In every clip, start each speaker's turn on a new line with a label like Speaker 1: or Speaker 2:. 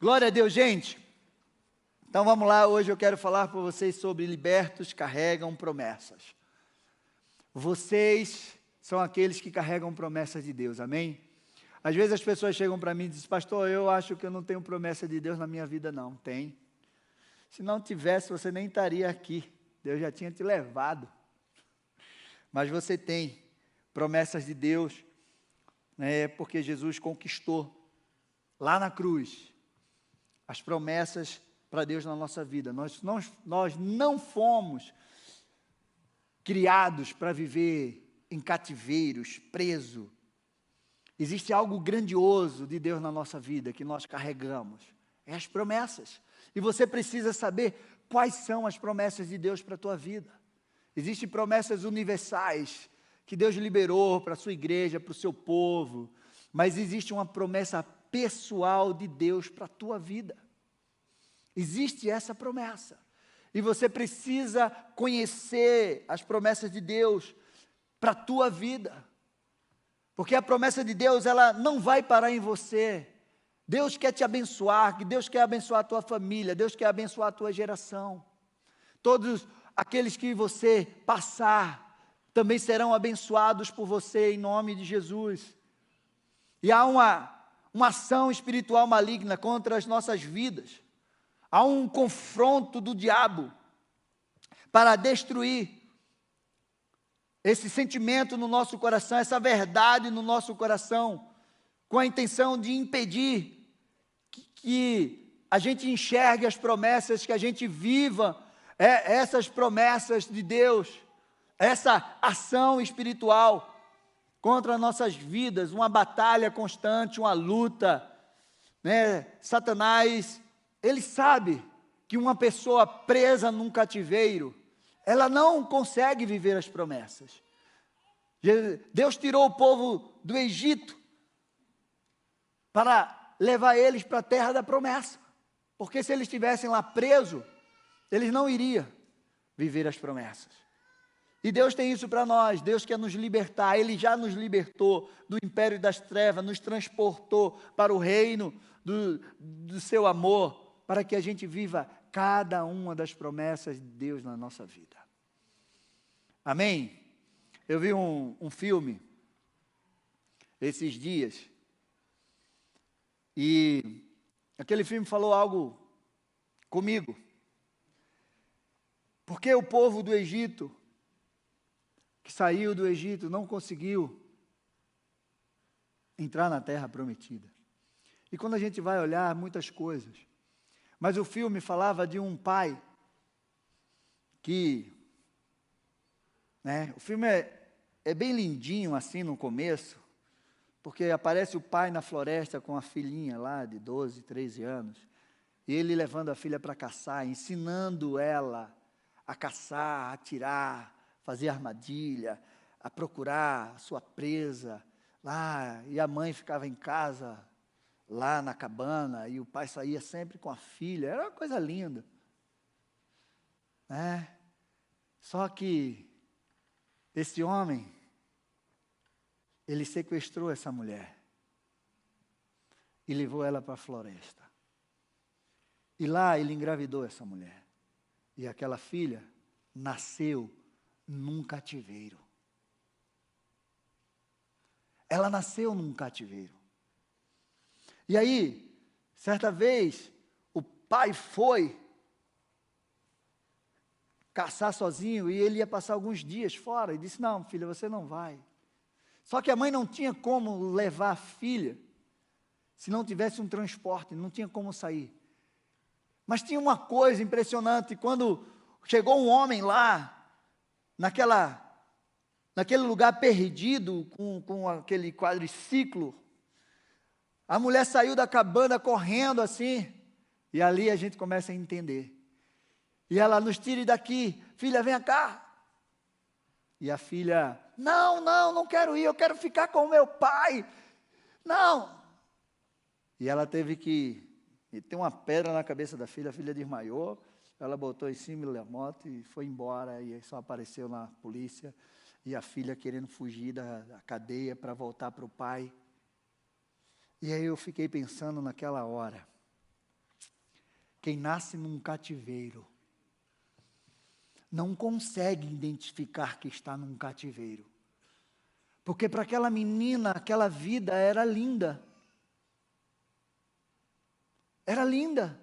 Speaker 1: Glória a Deus, gente. Então vamos lá, hoje eu quero falar para vocês sobre libertos carregam promessas. Vocês são aqueles que carregam promessas de Deus, amém? Às vezes as pessoas chegam para mim e dizem, pastor, eu acho que eu não tenho promessa de Deus na minha vida, não. Tem. Se não tivesse, você nem estaria aqui. Deus já tinha te levado. Mas você tem promessas de Deus, né, porque Jesus conquistou lá na cruz as promessas para Deus na nossa vida. Nós não fomos criados para viver em cativeiros, preso. Existe algo grandioso de Deus na nossa vida que nós carregamos. É as promessas. E você precisa saber quais são as promessas de Deus para a tua vida. Existem promessas universais que Deus liberou para a sua igreja, para o seu povo. Mas existe uma promessa pessoal de Deus para a tua vida. Existe essa promessa. E você precisa conhecer as promessas de Deus para a tua vida. Porque a promessa de Deus, ela não vai parar em você. Deus quer te abençoar, Deus quer abençoar a tua família, Deus quer abençoar a tua geração. Todos aqueles que você passar também serão abençoados por você em nome de Jesus. E há uma ação espiritual maligna contra as nossas vidas. Há um confronto do diabo para destruir esse sentimento no nosso coração, essa verdade no nosso coração, com a intenção de impedir que a gente enxergue as promessas, que a gente viva essas promessas de Deus, essa ação espiritual contra nossas vidas, uma batalha constante, uma luta, né? Satanás, ele sabe que uma pessoa presa num cativeiro, ela não consegue viver as promessas. Deus tirou o povo do Egito para levar eles para a terra da promessa, porque se eles estivessem lá presos, eles não iriam viver as promessas. E Deus tem isso para nós. Deus quer nos libertar. Ele já nos libertou do império das trevas, nos transportou para o reino do seu amor, para que a gente viva cada uma das promessas de Deus na nossa vida. Amém? Eu vi um filme esses dias, e aquele filme falou algo comigo. Porque o povo do Egito, que saiu do Egito, não conseguiu entrar na terra prometida. E quando a gente vai olhar muitas coisas, mas o filme falava de um pai que, né, o filme é bem lindinho assim no começo, porque aparece o pai na floresta com a filhinha lá de 12, 13 anos, e ele levando a filha para caçar, ensinando ela a caçar, a atirar, fazer armadilha, a procurar a sua presa lá, e a mãe ficava em casa, lá na cabana, e o pai saía sempre com a filha, era uma coisa linda, né? Só que esse homem, ele sequestrou essa mulher e levou ela para a floresta, e lá ele engravidou essa mulher, e aquela filha nasceu num cativeiro. Ela nasceu num cativeiro. E aí, certa vez, o pai foi caçar sozinho e ele ia passar alguns dias fora. E disse, não, filha, você não vai. Só que a mãe não tinha como levar a filha, se não tivesse um transporte, não tinha como sair. Mas tinha uma coisa impressionante, quando chegou um homem lá, naquele lugar perdido, com aquele quadriciclo, a mulher saiu da cabana correndo assim, e ali a gente começa a entender. E ela, nos tire daqui, filha, vem cá. E a filha, não quero ir, eu quero ficar com o meu pai. Não. E ela teve que ter uma pedra na cabeça da filha, a filha desmaiou, ela botou em cima da moto e foi embora, e só apareceu na polícia, e a filha querendo fugir da cadeia para voltar para o pai. E aí eu fiquei pensando naquela hora, Quem nasce num cativeiro não consegue identificar que está num cativeiro. Porque para aquela menina, aquela vida era linda. Era linda.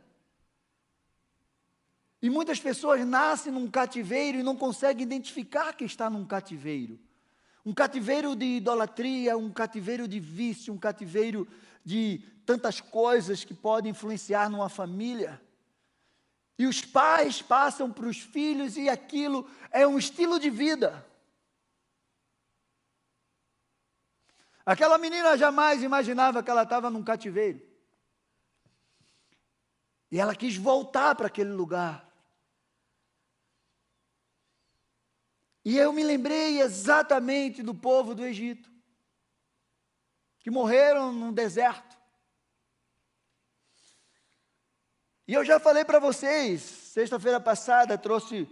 Speaker 1: E muitas pessoas nascem num cativeiro e não conseguem identificar que está num cativeiro. Um cativeiro de idolatria, um cativeiro de vício, um cativeiro de tantas coisas que podem influenciar numa família. E os pais passam para os filhos e aquilo é um estilo de vida. Aquela menina jamais imaginava que ela estava num cativeiro. E ela quis voltar para aquele lugar. E eu me lembrei exatamente do povo do Egito, que morreram no deserto. E eu já falei para vocês, sexta-feira passada trouxe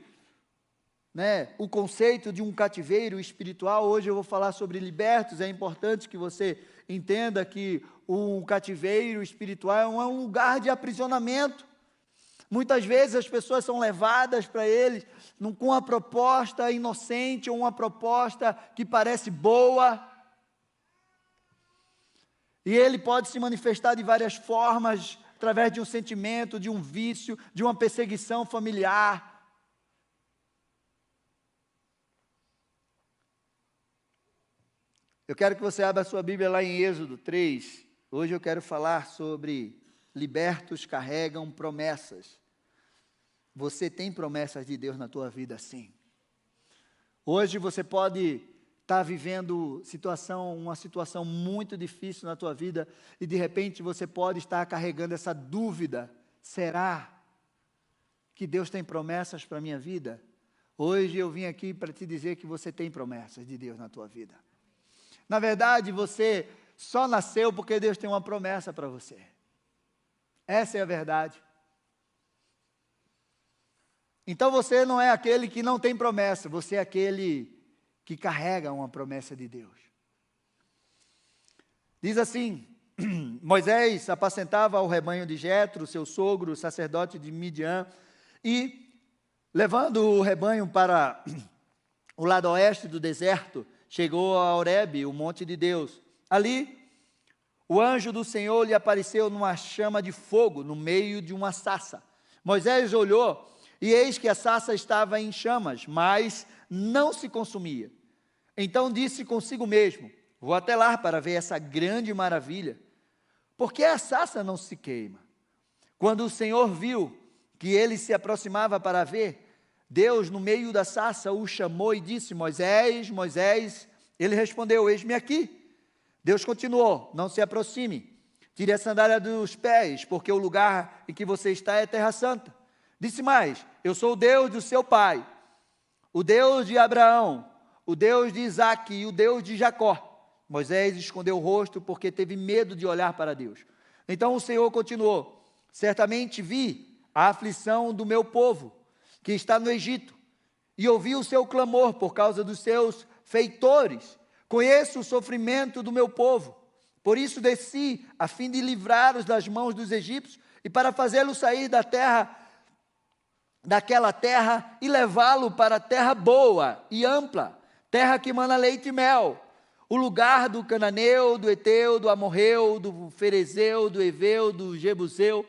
Speaker 1: o conceito de um cativeiro espiritual. Hoje eu vou falar sobre libertos. É importante que você entenda que um cativeiro espiritual é um lugar de aprisionamento. Muitas vezes as pessoas são levadas para eles com uma proposta inocente ou uma proposta que parece boa. E ele pode se manifestar de várias formas, através de um sentimento, de um vício, de uma perseguição familiar. Eu quero que você abra a sua Bíblia lá em Êxodo 3. Hoje eu quero falar sobre libertos carregam promessas. Você tem promessas de Deus na tua vida, sim. Hoje você pode estar vivendo uma situação muito difícil na tua vida e de repente você pode estar carregando essa dúvida: será que Deus tem promessas para a minha vida? Hoje eu vim aqui para te dizer que você tem promessas de Deus na tua vida. Na verdade, você só nasceu porque Deus tem uma promessa para você. Essa é a verdade. Então você não é aquele que não tem promessa, você é aquele que carrega uma promessa de Deus. Diz assim: Moisés apacentava o rebanho de Jetro, seu sogro, sacerdote de Midian, e levando o rebanho para o lado oeste do deserto, chegou a Horebe, o monte de Deus. Ali, o anjo do Senhor lhe apareceu numa chama de fogo, no meio de uma sarça. Moisés olhou, e eis que a sarça estava em chamas, mas não se consumia. Então disse consigo mesmo: vou até lá para ver essa grande maravilha. Por que a sarça não se queima? Quando o Senhor viu que ele se aproximava para ver, Deus, no meio da sarça, o chamou e disse: Moisés, Moisés. Ele respondeu: eis-me aqui. Deus continuou: não se aproxime, tire a sandália dos pés, porque o lugar em que você está é terra santa. Disse mais: eu sou o Deus do seu pai, o Deus de Abraão, o Deus de Isaque e o Deus de Jacó. Moisés escondeu o rosto porque teve medo de olhar para Deus. Então o Senhor continuou: certamente vi a aflição do meu povo, que está no Egito, e ouvi o seu clamor por causa dos seus feitores. Conheço o sofrimento do meu povo, por isso desci, a fim de livrá-los das mãos dos egípcios, e para fazê-los sair daquela terra, e levá-lo para a terra boa e ampla, terra que mana leite e mel, o lugar do cananeu, do eteu, do amorreu, do ferezeu, do eveu, do jebuseu,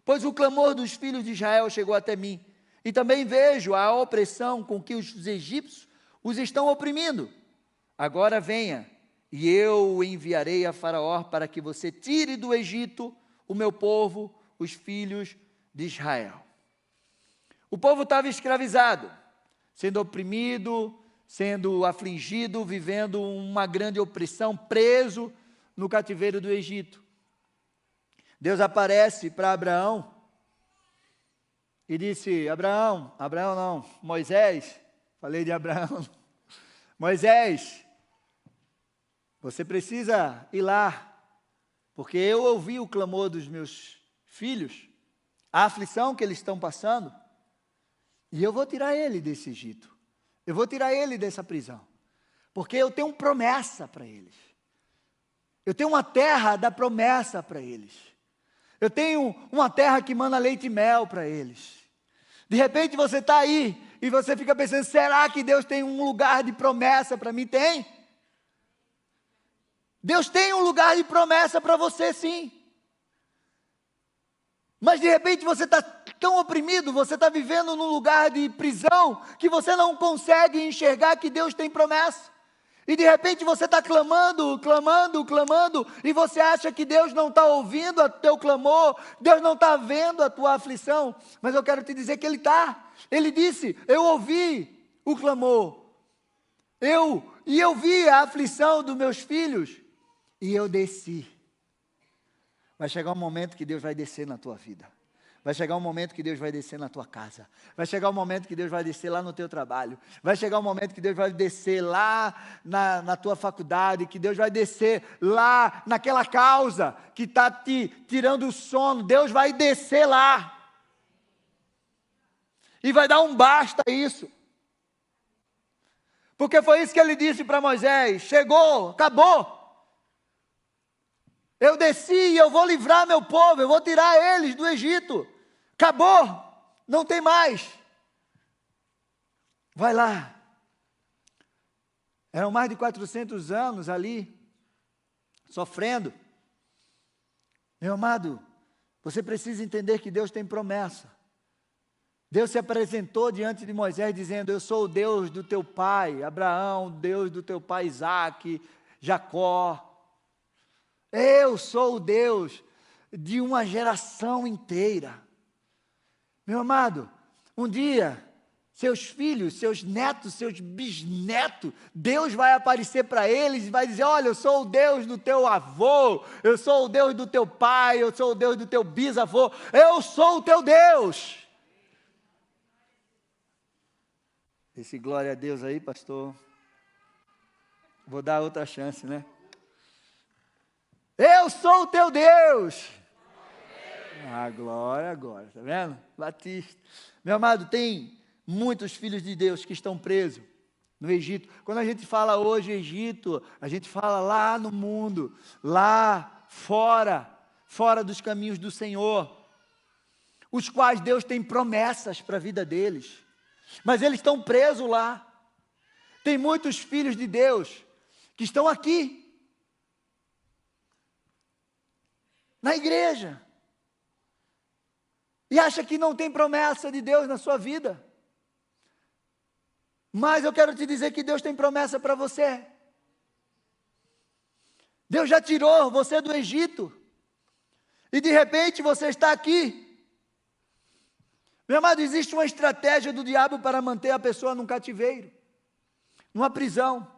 Speaker 1: pois o clamor dos filhos de Israel chegou até mim, e também vejo a opressão com que os egípcios os estão oprimindo. Agora venha, e eu o enviarei a Faraó para que você tire do Egito o meu povo, os filhos de Israel. O povo estava escravizado, sendo oprimido, sendo afligido, vivendo uma grande opressão, preso no cativeiro do Egito. Deus aparece para Abraão e disse: Abraão não, Moisés, falei de Abraão, Moisés, você precisa ir lá, porque eu ouvi o clamor dos meus filhos, a aflição que eles estão passando, e eu vou tirar ele desse Egito, eu vou tirar ele dessa prisão, porque eu tenho uma promessa para eles, eu tenho uma terra da promessa para eles, Eu tenho uma terra que mana leite e mel para eles. De repente você está aí e você fica pensando, será que Deus tem um lugar de promessa para mim? Tem. Deus tem um lugar de promessa para você, sim. Mas de repente você está tão oprimido, você está vivendo num lugar de prisão, que você não consegue enxergar que Deus tem promessa. E de repente você está clamando, e você acha que Deus não está ouvindo o teu clamor, Deus não está vendo a tua aflição, mas eu quero te dizer que Ele está. Ele disse, eu ouvi o clamor, eu vi a aflição dos meus filhos, e eu desci. Vai chegar um momento que Deus vai descer na tua vida. Vai chegar um momento que Deus vai descer na tua casa. Vai chegar um momento que Deus vai descer lá no teu trabalho. Vai chegar um momento que Deus vai descer lá na tua faculdade. Que Deus vai descer lá naquela causa que está te tirando o sono. Deus vai descer lá. E vai dar um basta a isso. Porque foi isso que Ele disse para Moisés. Chegou, acabou. Eu desci e eu vou livrar meu povo. Eu vou tirar eles do Egito. Acabou, não tem mais. Vai lá. Eram mais de 400 anos ali, sofrendo. Meu amado, você precisa entender que Deus tem promessa. Deus se apresentou diante de Moisés dizendo, eu sou o Deus do teu pai, Abraão, Deus do teu pai Isaque, Jacó. Eu sou o Deus de uma geração inteira. Meu amado, um dia, seus filhos, seus netos, seus bisnetos, Deus vai aparecer para eles e vai dizer, olha, eu sou o Deus do teu avô, eu sou o Deus do teu pai, eu sou o Deus do teu bisavô, eu sou o teu Deus. Esse glória a Deus aí, pastor, vou dar outra chance, né? Eu sou o teu Deus. Ah, glória agora, tá vendo? Batista. Meu amado, tem muitos filhos de Deus que estão presos no Egito. Quando a gente fala hoje Egito, a gente fala lá no mundo, lá fora dos caminhos do Senhor, os quais Deus tem promessas para a vida deles, mas eles estão presos lá. Tem muitos filhos de Deus que estão aqui, na igreja, e acha que não tem promessa de Deus na sua vida. Mas eu quero te dizer que Deus tem promessa para você. Deus já tirou você do Egito. E de repente você está aqui. Meu amado, existe uma estratégia do diabo para manter a pessoa num cativeiro, numa prisão.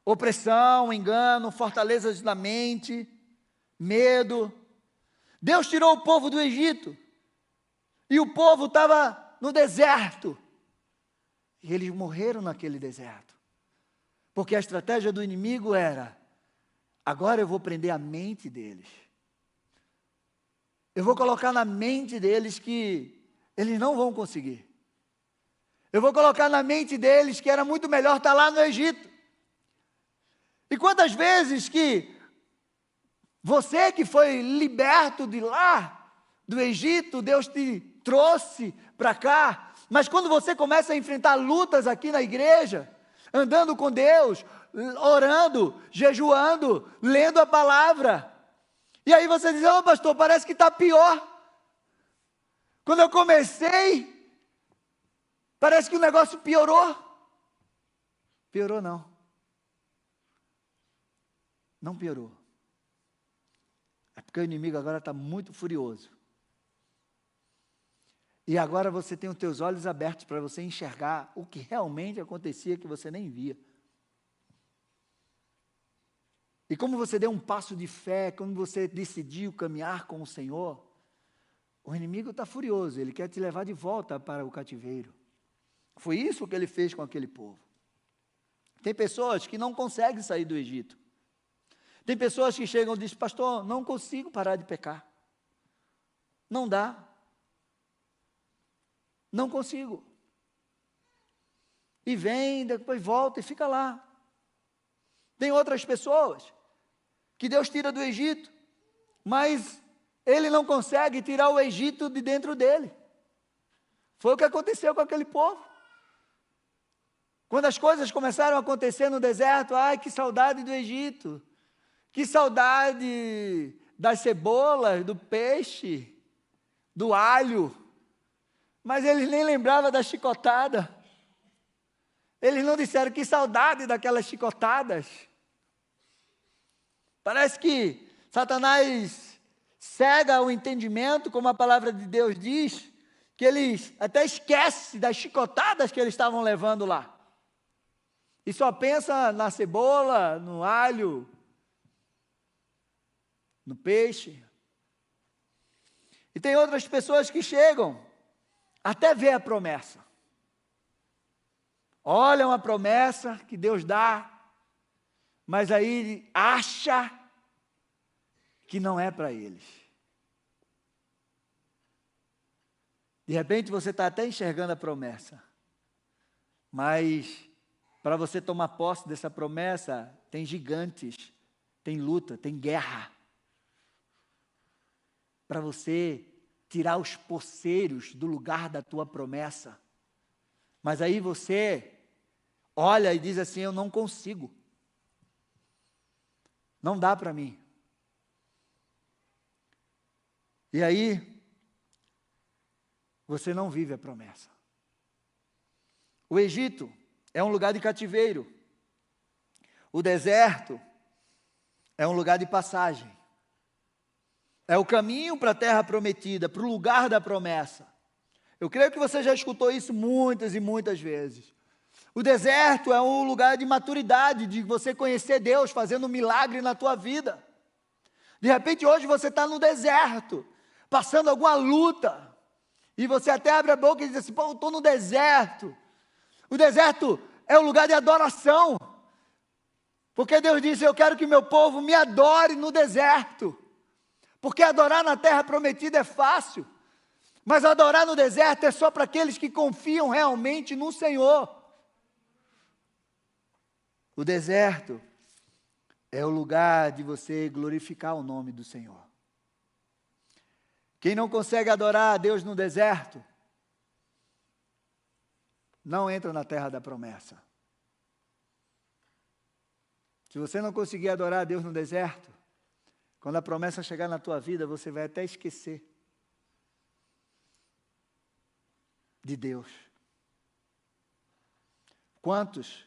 Speaker 1: Opressão, engano, fortalezas da mente, medo. Deus tirou o povo do Egito. E o povo estava no deserto. E eles morreram naquele deserto. Porque a estratégia do inimigo era, agora eu vou prender a mente deles. Eu vou colocar na mente deles que eles não vão conseguir. Eu vou colocar na mente deles que era muito melhor estar lá no Egito. E quantas vezes que você que foi liberto de lá, do Egito, Deus te trouxe para cá, mas quando você começa a enfrentar lutas aqui na igreja, andando com Deus, orando, jejuando, lendo a palavra, e aí você diz, ô pastor, parece que está pior. Quando eu comecei, parece que o negócio piorou. Piorou não. Não piorou. É porque o inimigo agora está muito furioso. E agora você tem os teus olhos abertos para você enxergar o que realmente acontecia que você nem via. E como você deu um passo de fé, como você decidiu caminhar com o Senhor, o inimigo está furioso, ele quer te levar de volta para o cativeiro. Foi isso que ele fez com aquele povo. Tem pessoas que não conseguem sair do Egito. Tem pessoas que chegam e dizem, pastor, não consigo parar de pecar. Não dá. Não consigo. E vem, depois volta e fica lá. Tem outras pessoas que Deus tira do Egito, mas ele não consegue tirar o Egito de dentro dele. Foi o que aconteceu com aquele povo. Quando as coisas começaram a acontecer no deserto, ai, que saudade do Egito, que saudade das cebolas, do peixe, do alho. Mas eles nem lembravam da chicotada. Eles não disseram que saudade daquelas chicotadas. Parece que Satanás cega o entendimento, como a palavra de Deus diz, que eles até esquecem das chicotadas que eles estavam levando lá. E só pensa na cebola, no alho, no peixe. E tem outras pessoas que chegam até ver a promessa. Olham a promessa que Deus dá, mas aí acha que não é para eles. De repente você está até enxergando a promessa, mas para você tomar posse dessa promessa, tem gigantes, tem luta, tem guerra. Para você tirar os poceiros do lugar da tua promessa. Mas aí você olha e diz assim, eu não consigo. Não dá para mim. E aí, você não vive a promessa. O Egito é um lugar de cativeiro. O deserto é um lugar de passagem. É o caminho para a terra prometida, para o lugar da promessa. Eu creio que você já escutou isso muitas e muitas vezes. O deserto é um lugar de maturidade, de você conhecer Deus fazendo um milagre na tua vida. De repente hoje você está no deserto, passando alguma luta, e você até abre a boca e diz assim, pô, eu estou no deserto. O deserto é um lugar de adoração, porque Deus disse, eu quero que meu povo me adore no deserto, porque adorar na terra prometida é fácil, mas adorar no deserto é só para aqueles que confiam realmente no Senhor. O deserto é o lugar de você glorificar o nome do Senhor. Quem não consegue adorar a Deus no deserto, não entra na terra da promessa. Se você não conseguir adorar a Deus no deserto, quando a promessa chegar na tua vida, você vai até esquecer de Deus. Quantos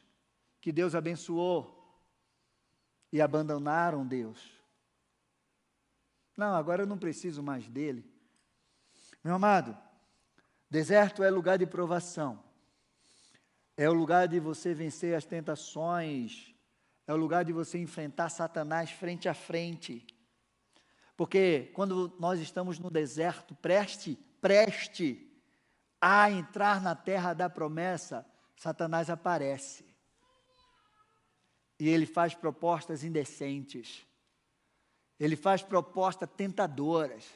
Speaker 1: que Deus abençoou e abandonaram Deus? Não, agora eu não preciso mais dele. Meu amado, deserto é lugar de provação. É o lugar de você vencer as tentações. É o lugar de você enfrentar Satanás frente a frente. Porque quando nós estamos no deserto, preste a entrar na terra da promessa, Satanás aparece. E ele faz propostas indecentes. Ele faz propostas tentadoras.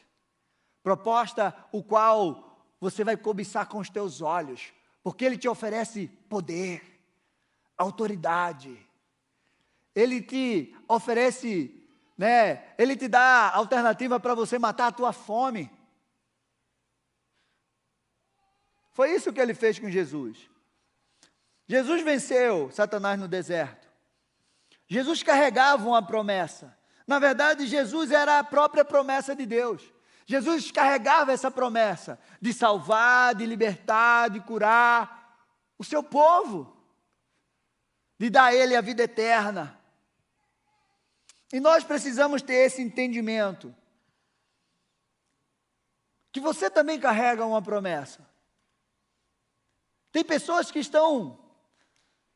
Speaker 1: Proposta o qual você vai cobiçar com os teus olhos. Porque ele te oferece poder, autoridade. Ele te oferece, ele te dá alternativa para você matar a tua fome. Foi isso que ele fez com Jesus. Jesus venceu Satanás no deserto. Jesus carregava uma promessa. Na verdade, Jesus era a própria promessa de Deus. Jesus carregava essa promessa de salvar, de libertar, de curar o seu povo, de dar a ele a vida eterna. E nós precisamos ter esse entendimento, que você também carrega uma promessa. Tem pessoas que estão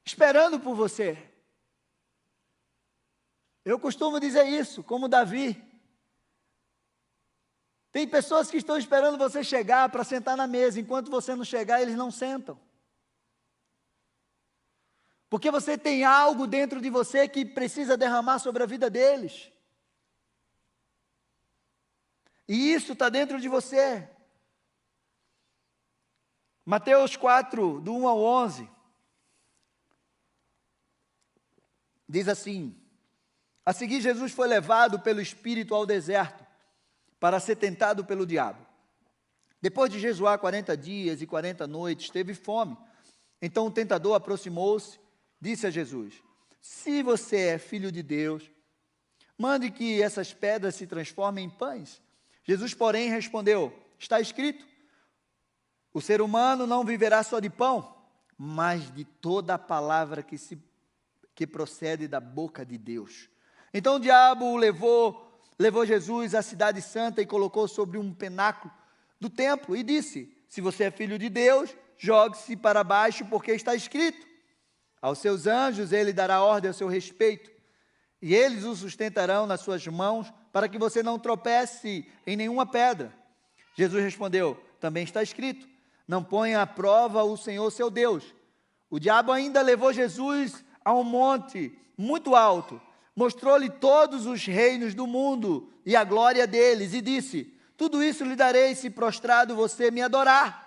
Speaker 1: esperando por você. Eu costumo dizer isso, como Davi. Tem pessoas que estão esperando você chegar para sentar na mesa. Enquanto você não chegar, eles não sentam. Porque você tem algo dentro de você que precisa derramar sobre a vida deles. E isso está dentro de você. Mateus 4, do 1 ao 11. Diz assim: a seguir, Jesus foi levado pelo Espírito ao deserto, para ser tentado pelo diabo. Depois de jejuar 40 dias e 40 noites, teve fome. Então o tentador aproximou-se, disse a Jesus: se você é filho de Deus, mande que essas pedras se transformem em pães. Jesus, porém, respondeu: está escrito, o ser humano não viverá só de pão, mas de toda a palavra que procede da boca de Deus. Então o diabo levou Jesus à cidade santa e colocou sobre um penáculo do templo e disse: se você é filho de Deus, jogue-se para baixo, porque está escrito, aos seus anjos ele dará ordem a seu respeito, e eles o sustentarão nas suas mãos, para que você não tropece em nenhuma pedra. Jesus respondeu: também está escrito, não ponha à prova o Senhor seu Deus. O diabo ainda levou Jesus a um monte muito alto, mostrou-lhe todos os reinos do mundo e a glória deles, e disse: tudo isso lhe darei se prostrado você me adorar.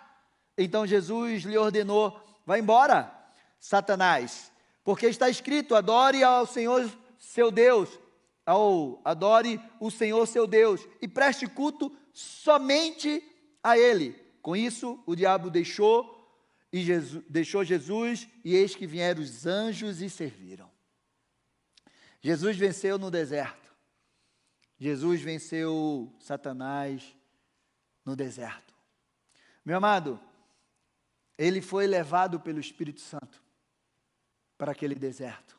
Speaker 1: Então Jesus lhe ordenou: vá embora, Satanás, porque está escrito, adore ao Senhor seu Deus, adore o Senhor seu Deus, e preste culto somente a Ele. Com isso, o diabo deixou Jesus, e eis que vieram os anjos e serviram. Jesus venceu no deserto. Jesus venceu Satanás no deserto. Meu amado, ele foi levado pelo Espírito Santo para aquele deserto.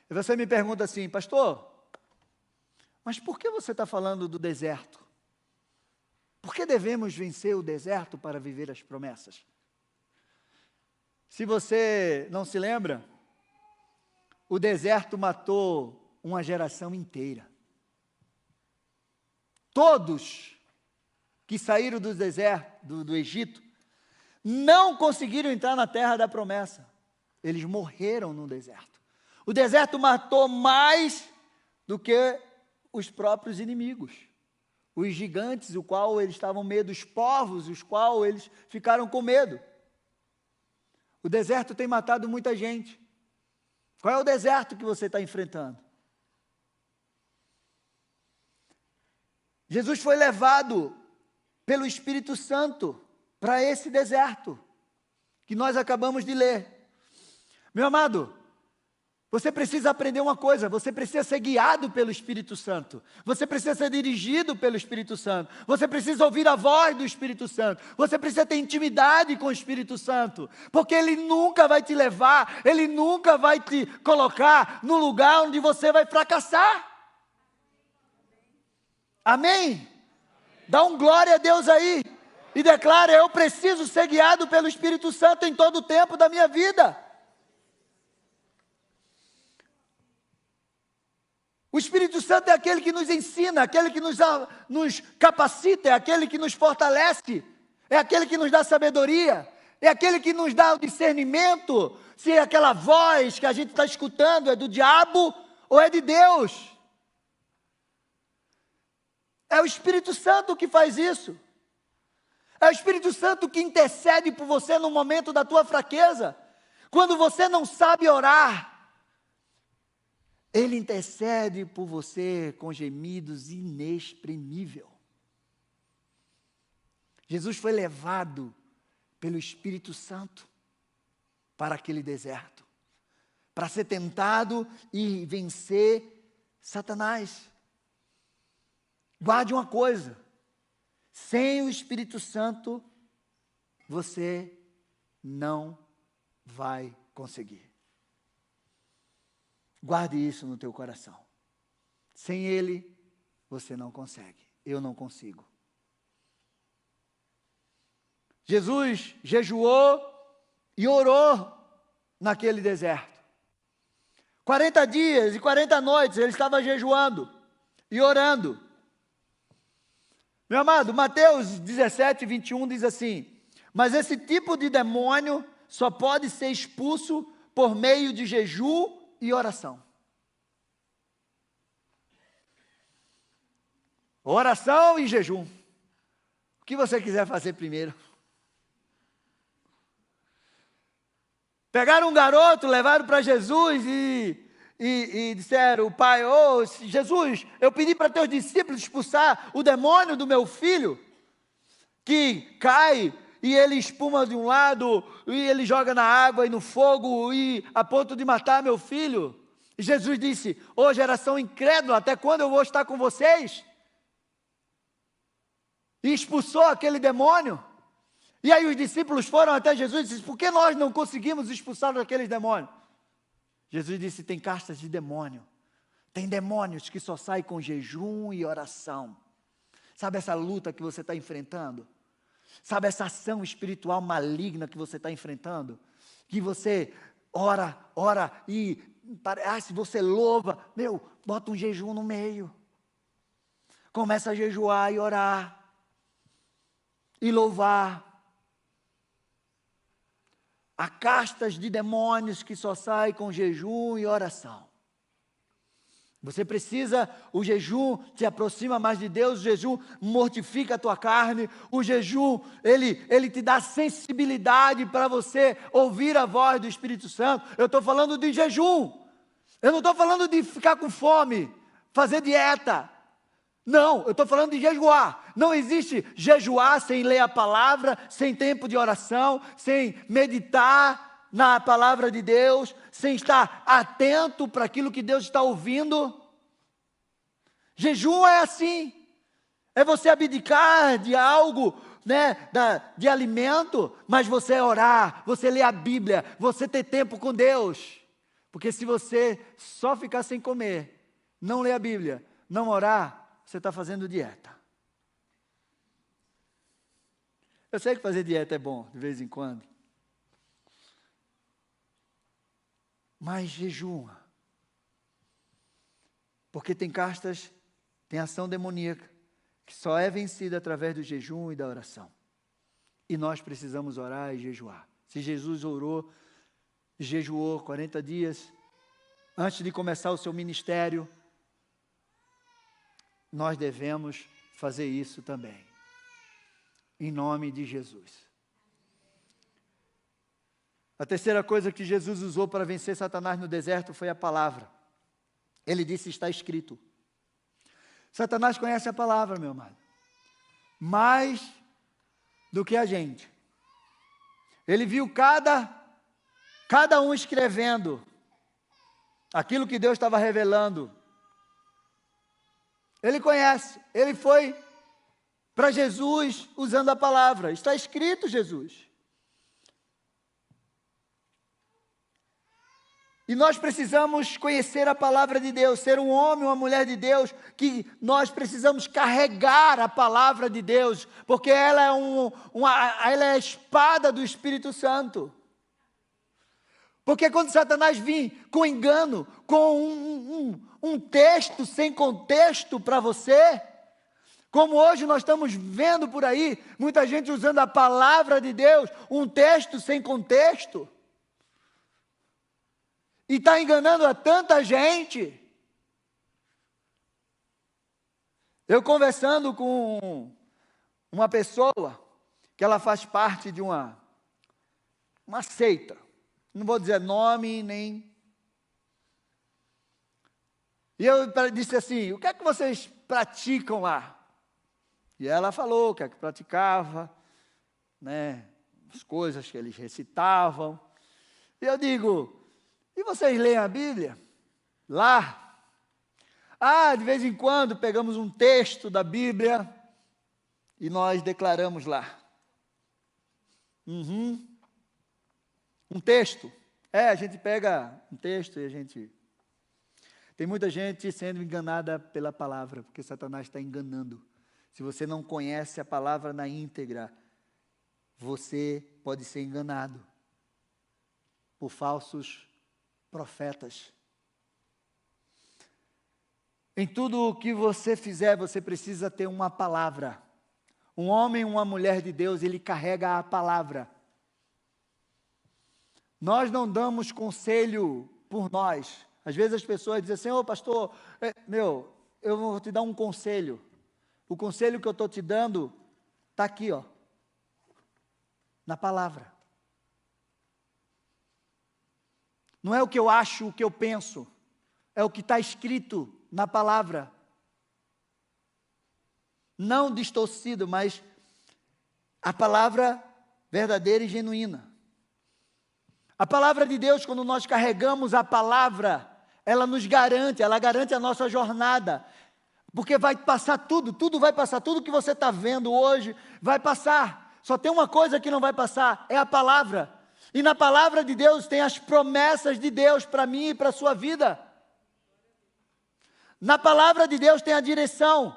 Speaker 1: E você me pergunta assim: pastor, mas por que você está falando do deserto? Por que devemos vencer o deserto para viver as promessas? Se você não se lembra, o deserto matou uma geração inteira. Todos que saíram do deserto, do Egito, não conseguiram entrar na terra da promessa. Eles morreram no deserto. O deserto matou mais do que os próprios inimigos. Os gigantes, o qual eles estavam medo, os povos, os qual eles ficaram com medo. O deserto tem matado muita gente. Qual é o deserto que você está enfrentando? Jesus foi levado pelo Espírito Santo para esse deserto que nós acabamos de ler. Meu amado, você precisa aprender uma coisa: você precisa ser guiado pelo Espírito Santo, você precisa ser dirigido pelo Espírito Santo, você precisa ouvir a voz do Espírito Santo, você precisa ter intimidade com o Espírito Santo, porque Ele nunca vai te levar, Ele nunca vai te colocar no lugar onde você vai fracassar. Amém? Dá um glória a Deus aí e declara: eu preciso ser guiado pelo Espírito Santo em todo o tempo da minha vida. O Espírito Santo é aquele que nos ensina, aquele que nos capacita, é aquele que nos fortalece, é aquele que nos dá sabedoria, é aquele que nos dá o discernimento, se aquela voz que a gente está escutando é do diabo ou é de Deus. É o Espírito Santo que faz isso. É o Espírito Santo que intercede por você no momento da tua fraqueza. Quando você não sabe orar, Ele intercede por você com gemidos inexprimíveis. Jesus foi levado pelo Espírito Santo para aquele deserto, para ser tentado e vencer Satanás. Guarde uma coisa: sem o Espírito Santo, você não vai conseguir. Guarde isso no teu coração. Sem Ele, você não consegue. Eu não consigo. Jesus jejuou e orou naquele deserto. 40 dias e 40 noites ele estava jejuando e orando. Meu amado, Mateus 17, 21 diz assim: mas esse tipo de demônio só pode ser expulso por meio de jejum e oração. Oração e jejum. O que você quiser fazer primeiro. Pegaram um garoto, levaram para Jesus e e disseram, o pai, Jesus, eu pedi para teus discípulos expulsar o demônio do meu filho, que cai e ele espuma de um lado, e ele joga na água e no fogo, e a ponto de matar meu filho. E Jesus disse, geração incrédula, até quando eu vou estar com vocês? E expulsou aquele demônio. E aí os discípulos foram até Jesus e disseram, por que nós não conseguimos expulsar aqueles demônios? Jesus disse, tem castas de demônio. Tem demônios que só saem com jejum e oração. Sabe essa luta que você está enfrentando? Sabe essa ação espiritual maligna que você está enfrentando? Que você ora e parece, você louva. Bota um jejum no meio. Começa a jejuar e orar. E louvar. Há castas de demônios que só saem com jejum e oração. Você precisa, o jejum te aproxima mais de Deus, o jejum mortifica a tua carne, o jejum, ele te dá sensibilidade para você ouvir a voz do Espírito Santo. Eu estou falando de jejum, eu não estou falando de ficar com fome, fazer dieta. Não, eu estou falando de jejuar. Não existe jejuar sem ler a palavra, sem tempo de oração, sem meditar na palavra de Deus, sem estar atento para aquilo que Deus está ouvindo. Jejum é assim, é você abdicar de algo, de alimento, mas você orar, você ler a Bíblia, você ter tempo com Deus. Porque se você só ficar sem comer, não ler a Bíblia, não orar, você está fazendo dieta. Eu sei que fazer dieta é bom, de vez em quando. Mas jejuma. Porque tem castas, tem ação demoníaca, que só é vencida através do jejum e da oração. E nós precisamos orar e jejuar. Se Jesus orou, jejuou 40 dias, antes de começar o seu ministério, nós devemos fazer isso também. Em nome de Jesus. A terceira coisa que Jesus usou para vencer Satanás no deserto foi a palavra. Ele disse, está escrito. Satanás conhece a palavra, meu amado. Mais do que a gente. Ele viu cada um escrevendo aquilo que Deus estava revelando. Ele conhece. Ele foi para Jesus usando a palavra. Está escrito, Jesus. E nós precisamos conhecer a palavra de Deus, ser um homem, uma mulher de Deus, que nós precisamos carregar a palavra de Deus, porque ela é ela é a espada do Espírito Santo. Porque quando Satanás vir com engano, com um texto sem contexto para você, como hoje nós estamos vendo por aí, muita gente usando a palavra de Deus, um texto sem contexto, e está enganando a tanta gente. Eu conversando com uma pessoa, que ela faz parte de uma seita, não vou dizer nome nem... E eu disse assim, o que é que vocês praticam lá? E ela falou o que é que praticava, as coisas que eles recitavam. E eu digo, e vocês leem a Bíblia? Lá? De vez em quando pegamos um texto da Bíblia e nós declaramos lá. Um texto. A gente pega um texto e a gente... Tem muita gente sendo enganada pela palavra, porque Satanás está enganando. Se você não conhece a palavra na íntegra, você pode ser enganado por falsos profetas. Em tudo o que você fizer, você precisa ter uma palavra. Um homem, uma mulher de Deus, ele carrega a palavra. Nós não damos conselho por nós. Às vezes as pessoas dizem assim, pastor, eu vou te dar um conselho. O conselho que eu estou te dando está aqui, na palavra. Não é o que eu acho, o que eu penso. é o que está escrito na palavra. Não distorcido, mas a palavra verdadeira e genuína. A palavra de Deus, quando nós carregamos a palavra, ela nos garante, ela garante a nossa jornada. Porque vai passar tudo vai passar, tudo que você está vendo hoje vai passar. Só tem uma coisa que não vai passar, é a palavra. E na palavra de Deus tem as promessas de Deus para mim e para a sua vida. Na palavra de Deus tem a direção.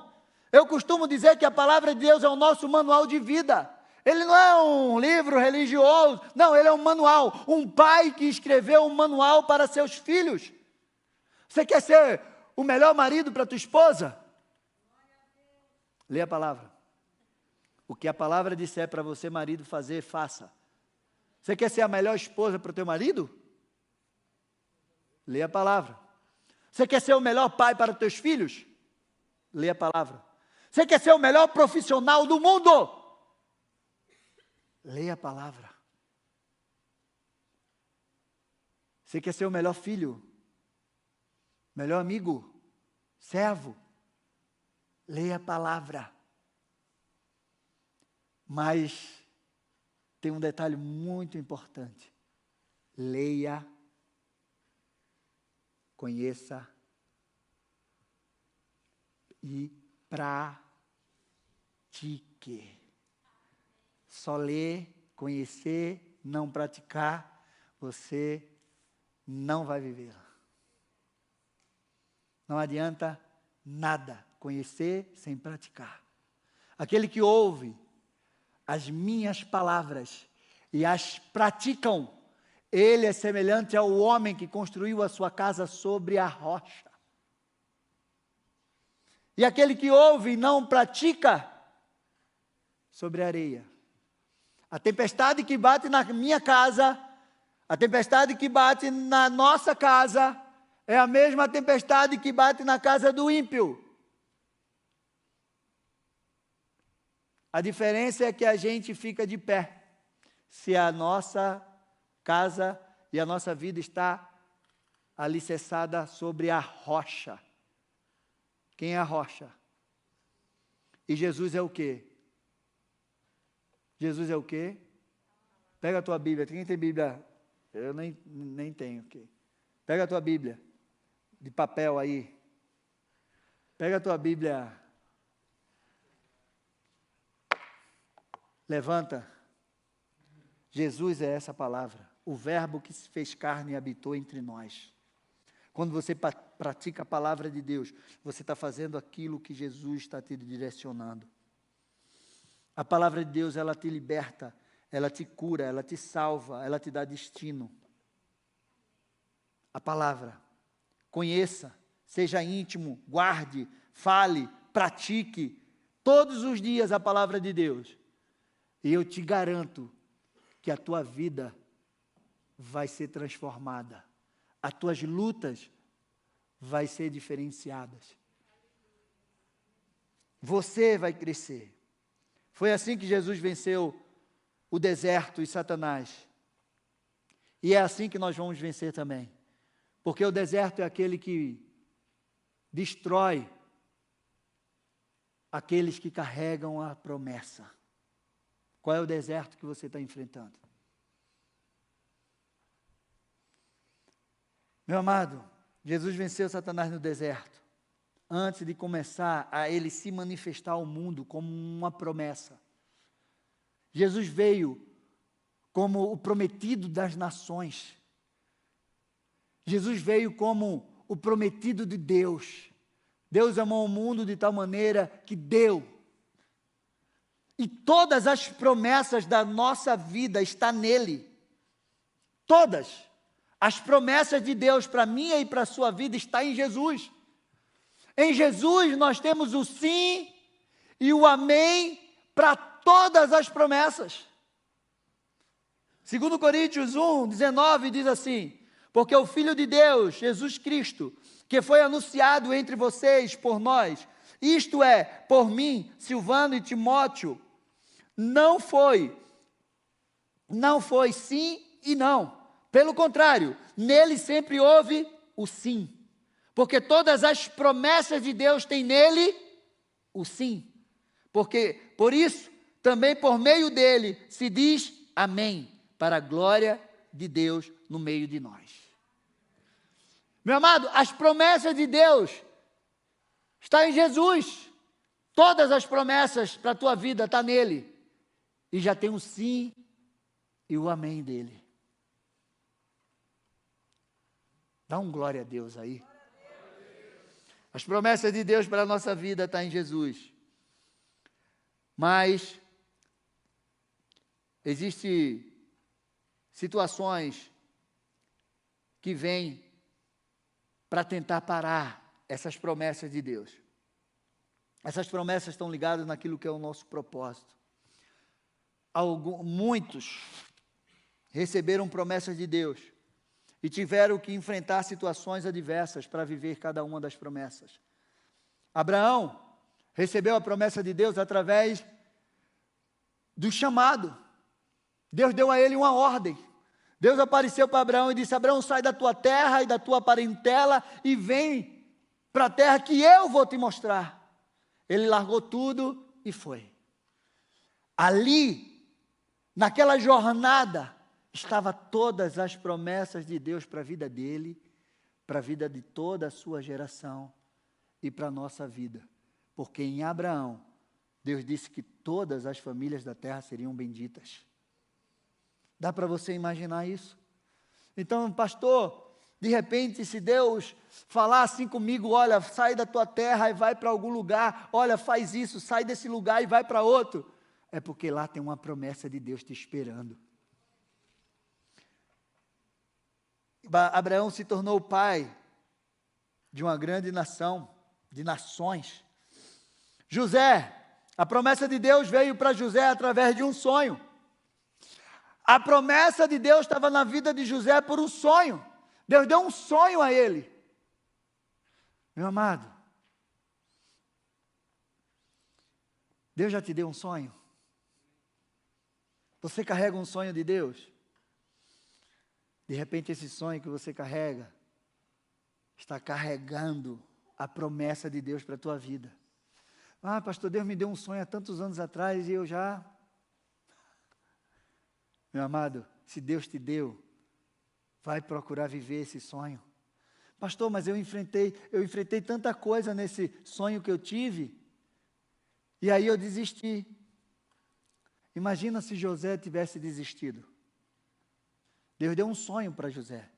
Speaker 1: Eu costumo dizer que a palavra de Deus é o nosso manual de vida. Ele não é um livro religioso, não, ele é um manual. Um pai que escreveu um manual para seus filhos. Você quer ser o melhor marido para tua esposa? Lê a palavra. O que a palavra disser para você, marido, fazer, faça. Você quer ser a melhor esposa para o teu marido? Lê a palavra. Você quer ser o melhor pai para os teus filhos? Lê a palavra. Você quer ser o melhor profissional do mundo? Lê a palavra. Você quer ser o melhor filho? Melhor amigo? Servo? Lê a palavra. Mas tem um detalhe muito importante. Leia, conheça e pratique. Só ler, conhecer, não praticar, você não vai viver. Não adianta nada conhecer sem praticar. Aquele que ouve as minhas palavras e as praticam, ele é semelhante ao homem que construiu a sua casa sobre a rocha. E aquele que ouve e não pratica, sobre a areia. A tempestade que bate na minha casa, a tempestade que bate na nossa casa, é a mesma tempestade que bate na casa do ímpio. A diferença é que a gente fica de pé, se a nossa casa e a nossa vida está alicerçada sobre a rocha. Quem é a rocha? E Jesus é o quê? Jesus é o quê? Pega a tua Bíblia. Quem tem Bíblia? Eu nem tenho. Okay. Pega a tua Bíblia, de papel aí. Pega a tua Bíblia. Levanta. Jesus é essa palavra. O verbo que se fez carne e habitou entre nós. Quando você pratica a palavra de Deus, você está fazendo aquilo que Jesus está te direcionando. A palavra de Deus, ela te liberta, ela te cura, ela te salva, ela te dá destino. A palavra. Conheça, seja íntimo, guarde, fale, pratique, todos os dias a palavra de Deus. E eu te garanto que a tua vida vai ser transformada. As tuas lutas vai ser diferenciadas. Você vai crescer. Foi assim que Jesus venceu o deserto e Satanás. E é assim que nós vamos vencer também. Porque o deserto é aquele que destrói aqueles que carregam a promessa. Qual é o deserto que você está enfrentando? Meu amado, Jesus venceu Satanás no deserto, antes de começar a ele se manifestar ao mundo como uma promessa. Jesus veio como o prometido das nações. Jesus veio como o prometido de Deus. Deus amou o mundo de tal maneira que deu. E todas as promessas da nossa vida estão nele. Todas. As promessas de Deus para mim e para a sua vida estão em Jesus. Em Jesus nós temos o sim e o amém para todas as promessas. 2 Coríntios 1:19 diz assim: porque o Filho de Deus, Jesus Cristo, que foi anunciado entre vocês por nós, isto é, por mim, Silvano e Timóteo, não foi sim e não. Pelo contrário, nele sempre houve o sim. Porque todas as promessas de Deus têm nele o sim. Porque, por isso, também por meio dele se diz amém, para a glória de Deus no meio de nós. Meu amado, as promessas de Deus estão em Jesus. Todas as promessas para a tua vida estão nele. E já tem o sim e o amém dele. Dá um glória a Deus aí. As promessas de Deus para a nossa vida estão em Jesus. Mas existem situações que vêm para tentar parar essas promessas de Deus. Essas promessas estão ligadas naquilo que é o nosso propósito. Muitos receberam promessas de Deus e tiveram que enfrentar situações adversas para viver cada uma das promessas. Abraão recebeu a promessa de Deus através do chamado. Deus deu a ele uma ordem. Deus apareceu para Abraão e disse: Abraão, sai da tua terra e da tua parentela e vem para a terra que eu vou te mostrar. Ele largou tudo e foi. Ali, naquela jornada, estava todas as promessas de Deus para a vida dele, para a vida de toda a sua geração e para a nossa vida. Porque em Abraão, Deus disse que todas as famílias da terra seriam benditas. Dá para você imaginar isso? Então, pastor, de repente, se Deus falar assim comigo, olha, sai da tua terra e vai para algum lugar, olha, faz isso, sai desse lugar e vai para outro, é porque lá tem uma promessa de Deus te esperando. Abraão se tornou pai de uma grande nação, de nações. José, a promessa de Deus veio para José através de um sonho. A promessa de Deus estava na vida de José por um sonho. Deus deu um sonho a ele. Meu amado, Deus já te deu um sonho? Você carrega um sonho de Deus? De repente esse sonho que você carrega está carregando a promessa de Deus para a tua vida. Ah, pastor, Deus me deu um sonho há tantos anos atrás e eu já... Meu amado, se Deus te deu, vai procurar viver esse sonho. Pastor, mas eu enfrentei tanta coisa nesse sonho que eu tive, e aí eu desisti. Imagina se José tivesse desistido. Deus deu um sonho para José.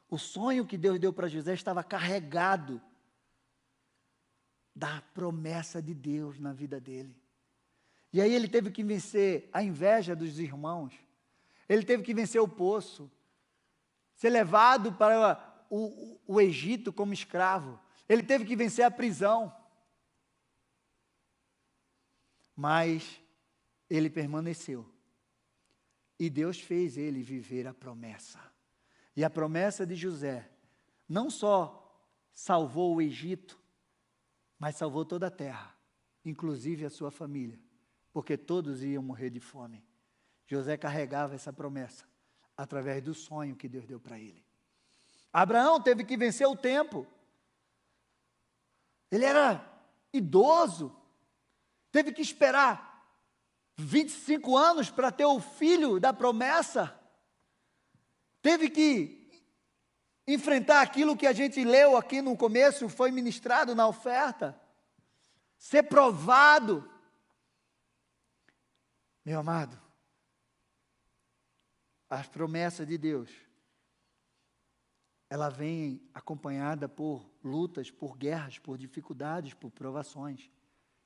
Speaker 1: O sonho que Deus deu para José estava carregado da promessa de Deus na vida dele. E aí ele teve que vencer a inveja dos irmãos. Ele teve que vencer o poço, ser levado para o Egito como escravo. Ele teve que vencer a prisão. Mas ele permaneceu. E Deus fez ele viver a promessa. E a promessa de José não só salvou o Egito, mas salvou toda a terra, inclusive a sua família, porque todos iam morrer de fome. José carregava essa promessa através do sonho que Deus deu para ele. Abraão teve que vencer o tempo. Ele era idoso, teve que esperar 25 anos para ter o filho da promessa. Teve que enfrentar aquilo que a gente leu aqui no começo, foi ministrado na oferta. Ser provado. Meu amado, as promessas de Deus, ela vem acompanhada por lutas, por guerras, por dificuldades, por provações.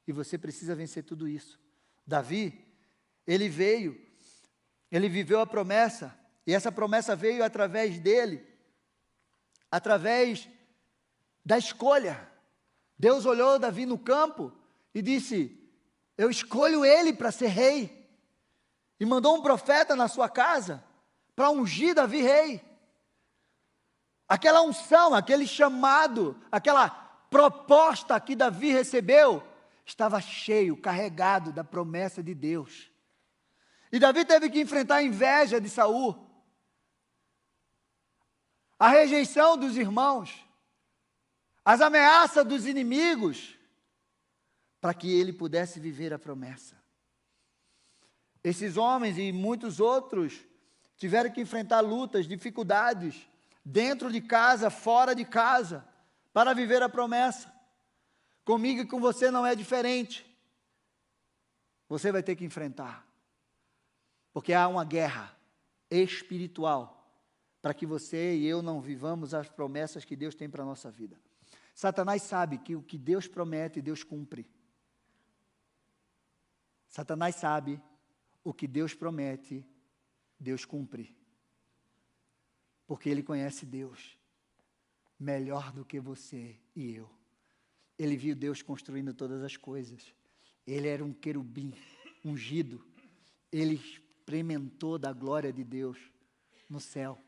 Speaker 1: E você precisa vencer tudo isso. Davi, ele viveu a promessa, e essa promessa veio através dele, através da escolha. Deus olhou Davi no campo e disse: eu escolho ele para ser rei. E mandou um profeta na sua casa para ungir Davi rei. Aquela unção, aquele chamado, aquela proposta que Davi recebeu, estava cheio, carregado da promessa de Deus. E Davi teve que enfrentar a inveja de Saul, a rejeição dos irmãos, as ameaças dos inimigos, para que ele pudesse viver a promessa. Esses homens e muitos outros tiveram que enfrentar lutas, dificuldades, dentro de casa, fora de casa, para viver a promessa. Comigo e com você não é diferente. Você vai ter que enfrentar, porque há uma guerra espiritual para que você e eu não vivamos as promessas que Deus tem para a nossa vida. Satanás sabe que o que Deus promete, Deus cumpre. Satanás sabe o que Deus promete, Deus cumpre. Porque ele conhece Deus melhor do que você e eu. Ele viu Deus construindo todas as coisas. Ele era um querubim ungido. Ele experimentou da glória de Deus no céu,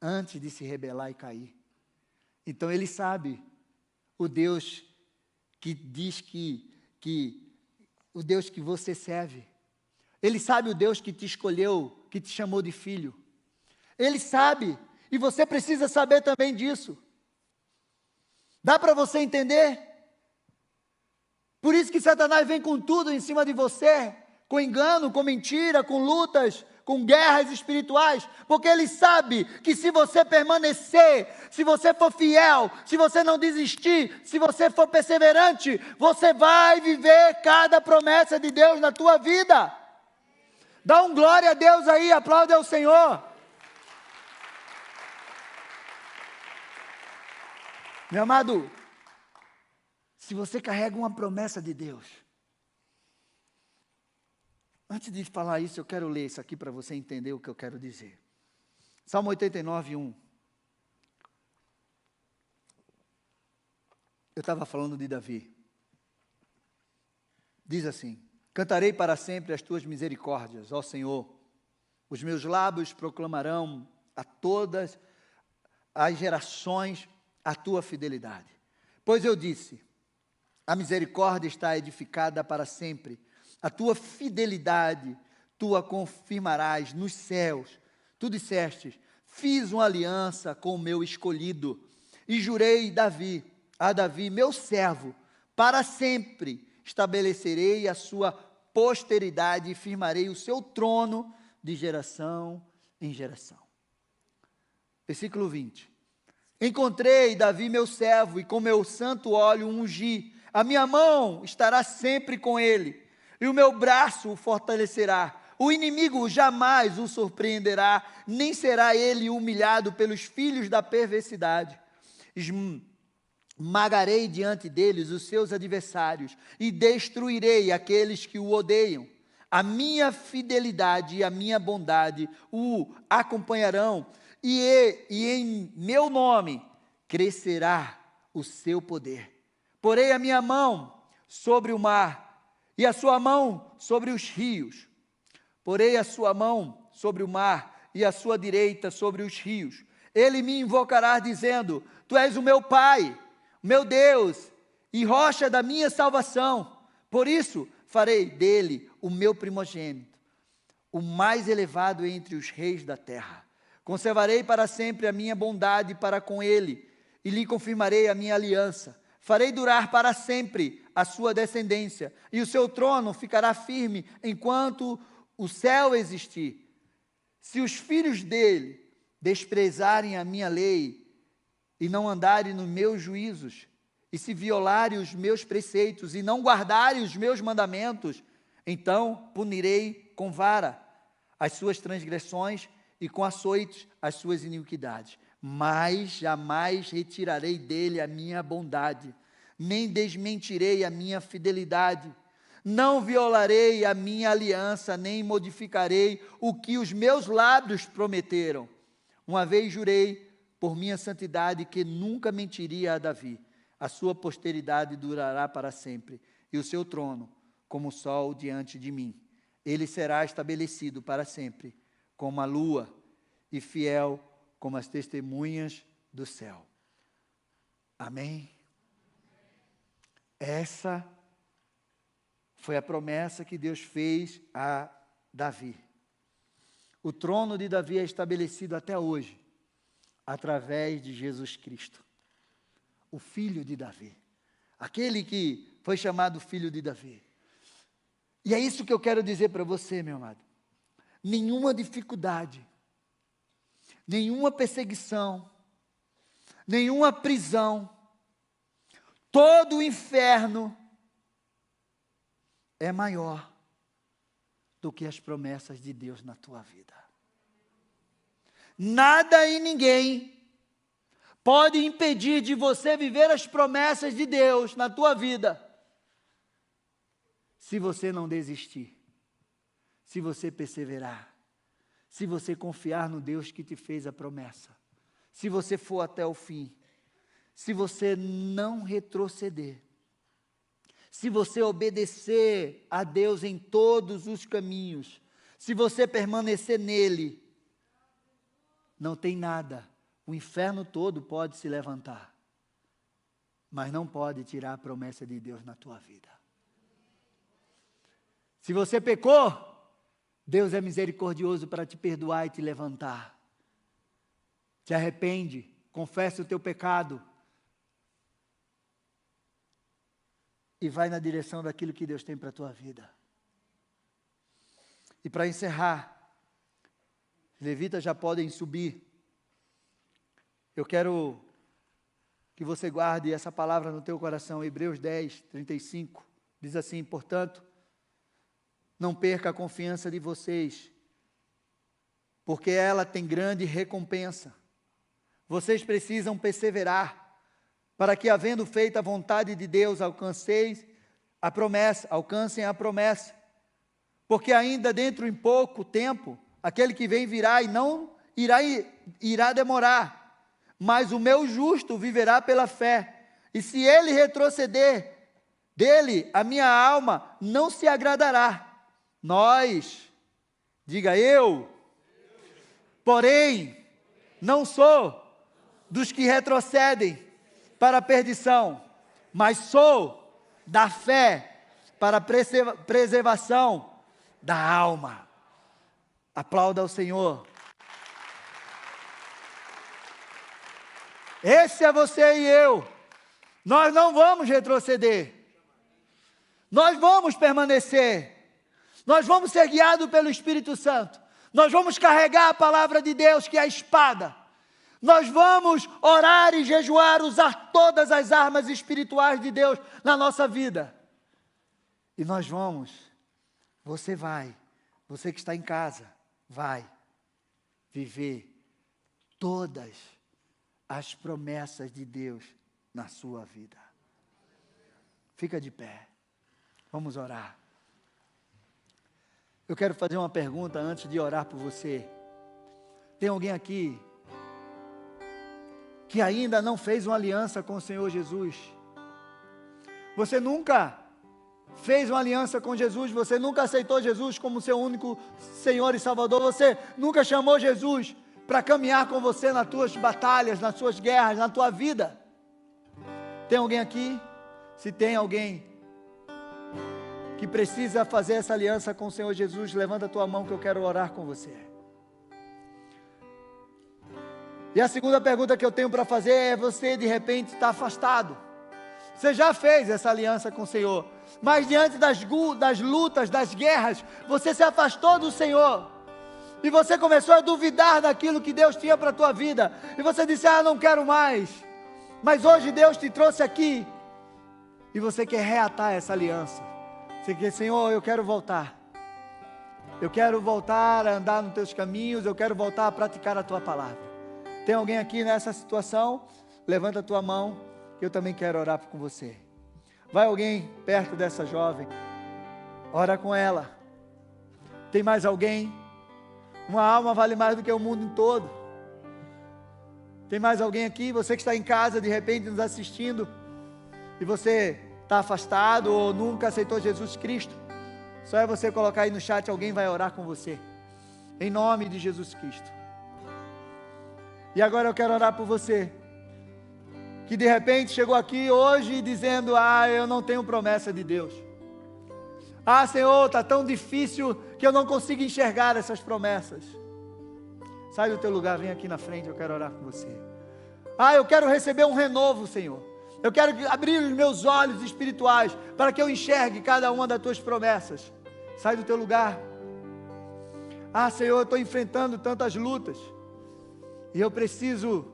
Speaker 1: antes de se rebelar e cair. Então ele sabe o Deus que diz que o Deus que você serve. Ele sabe o Deus que te escolheu, que te chamou de filho. Ele sabe, e você precisa saber também disso. Dá para você entender? Por isso que Satanás vem com tudo em cima de você, com engano, com mentira, com lutas, com guerras espirituais, porque ele sabe que se você permanecer, se você for fiel, se você não desistir, se você for perseverante, você vai viver cada promessa de Deus na tua vida. Dá um glória a Deus aí, aplaude ao Senhor. Meu amado, se você carrega uma promessa de Deus, antes de falar isso, eu quero ler isso aqui para você entender o que eu quero dizer. Salmo 89, 1. Eu estava falando de Davi. Diz assim: cantarei para sempre as tuas misericórdias, ó Senhor. Os meus lábios proclamarão a todas as gerações a tua fidelidade. Pois eu disse, a misericórdia está edificada para sempre. A tua fidelidade, tu a confirmarás nos céus. Tu disseste, fiz uma aliança com o meu escolhido, e jurei a Davi, meu servo, para sempre estabelecerei a sua posteridade e firmarei o seu trono de geração em geração. Versículo 20. Encontrei Davi, meu servo, e com meu santo óleo o ungi. A minha mão estará sempre com ele, e o meu braço o fortalecerá. O inimigo jamais o surpreenderá, nem será ele humilhado pelos filhos da perversidade. Esmagarei diante deles os seus adversários, e destruirei aqueles que o odeiam. A minha fidelidade e a minha bondade o acompanharão, e em meu nome crescerá o seu poder. Porei a minha mão sobre o mar, e a sua mão sobre os rios. Porei a sua mão sobre o mar, e a sua direita sobre os rios. Ele me invocará dizendo, tu és o meu Pai, meu Deus, e rocha da minha salvação. Por isso farei dele o meu primogênito, o mais elevado entre os reis da terra. Conservarei para sempre a minha bondade para com ele, e lhe confirmarei a minha aliança. Farei durar para sempre a sua descendência, e o seu trono ficará firme enquanto o céu existir. Se os filhos dele desprezarem a minha lei, e não andarem nos meus juízos, e se violarem os meus preceitos, e não guardarem os meus mandamentos, então punirei com vara as suas transgressões, e com açoites as suas iniquidades. Mas jamais retirarei dele a minha bondade, nem desmentirei a minha fidelidade. Não violarei a minha aliança, nem modificarei o que os meus lábios prometeram. Uma vez jurei por minha santidade que nunca mentiria a Davi. A sua posteridade durará para sempre, e o seu trono como o sol diante de mim. Ele será estabelecido para sempre, como a lua, e fiel como as testemunhas do céu. Amém? Essa foi a promessa que Deus fez a Davi. O trono de Davi é estabelecido até hoje, através de Jesus Cristo. o filho de Davi. Aquele que foi chamado filho de Davi. E é isso que eu quero dizer para você, meu amado. Nenhuma dificuldade, nenhuma perseguição, nenhuma prisão, todo o inferno é maior do que as promessas de Deus na tua vida. Nada e ninguém pode impedir de você viver as promessas de Deus na tua vida, se você não desistir, se você perseverar, se você confiar no Deus que te fez a promessa, se você for até o fim, se você não retroceder, se você obedecer a Deus em todos os caminhos, se você permanecer nele, não tem nada, o inferno todo pode se levantar, mas não pode tirar a promessa de Deus na tua vida. Se você pecou, Deus é misericordioso para te perdoar e te levantar. Te arrepende, confessa o teu pecado e vai na direção daquilo que Deus tem para a tua vida. E para encerrar, os levitas já podem subir. Eu quero que você guarde essa palavra no teu coração. Hebreus 10, 35, diz assim: portanto, não perca a confiança de vocês, porque ela tem grande recompensa. Vocês precisam perseverar, para que, havendo feito a vontade de Deus, alcancem a promessa. Porque ainda dentro em pouco tempo, aquele que vem virá e não irá demorar. Mas o meu justo viverá pela fé. E se ele retroceder, dele a minha alma não se agradará. Nós, diga eu, porém, não sou dos que retrocedem para a perdição, mas sou da fé para a preservação da alma. Aplauda ao Senhor. Esse é você e eu. Nós não vamos retroceder. Nós vamos permanecer. Nós vamos ser guiados pelo Espírito Santo. Nós vamos carregar a palavra de Deus, que é a espada. Nós vamos orar e jejuar, usar todas as armas espirituais de Deus na nossa vida. E nós vamos, você que está em casa, vai viver todas as promessas de Deus na sua vida. Fica de pé. Vamos orar. Eu quero fazer uma pergunta antes de orar por você. Tem alguém aqui que ainda não fez uma aliança com o Senhor Jesus? Você nunca fez uma aliança com Jesus, você nunca aceitou Jesus como seu único Senhor e Salvador, você nunca chamou Jesus para caminhar com você nas tuas batalhas, nas suas guerras, na tua vida. Tem alguém aqui? Se tem alguém que precisa fazer essa aliança com o Senhor Jesus, levanta a tua mão que eu quero orar com você. E a segunda pergunta que eu tenho para fazer é: você de repente está afastado. Você já fez essa aliança com o Senhor, mas diante das lutas, das guerras, você se afastou do Senhor. E você começou a duvidar daquilo que Deus tinha para a tua vida. E você disse: não quero mais. Mas hoje Deus te trouxe aqui. E você quer reatar essa aliança. Você quer: Senhor, eu quero voltar. Eu quero voltar a andar nos teus caminhos. Eu quero voltar a praticar a tua palavra. Tem alguém aqui nessa situação? Levanta a tua mão, que eu também quero orar com você. Vai alguém perto dessa jovem, ora com ela. Tem mais alguém? Uma alma vale mais do que o mundo todo. Tem mais alguém aqui? Você que está em casa, de repente nos assistindo, e você está afastado ou nunca aceitou Jesus Cristo, só é você colocar aí no chat, alguém vai orar com você, em nome de Jesus Cristo. E agora eu quero orar por você, que de repente chegou aqui hoje dizendo: eu não tenho promessa de Deus. Senhor, está tão difícil que eu não consigo enxergar essas promessas. Sai do teu lugar, vem aqui na frente, eu quero orar com você. Eu quero receber um renovo, Senhor. Eu quero abrir os meus olhos espirituais para que eu enxergue cada uma das tuas promessas. Sai do teu lugar. Ah, Senhor, eu estou enfrentando tantas lutas e eu preciso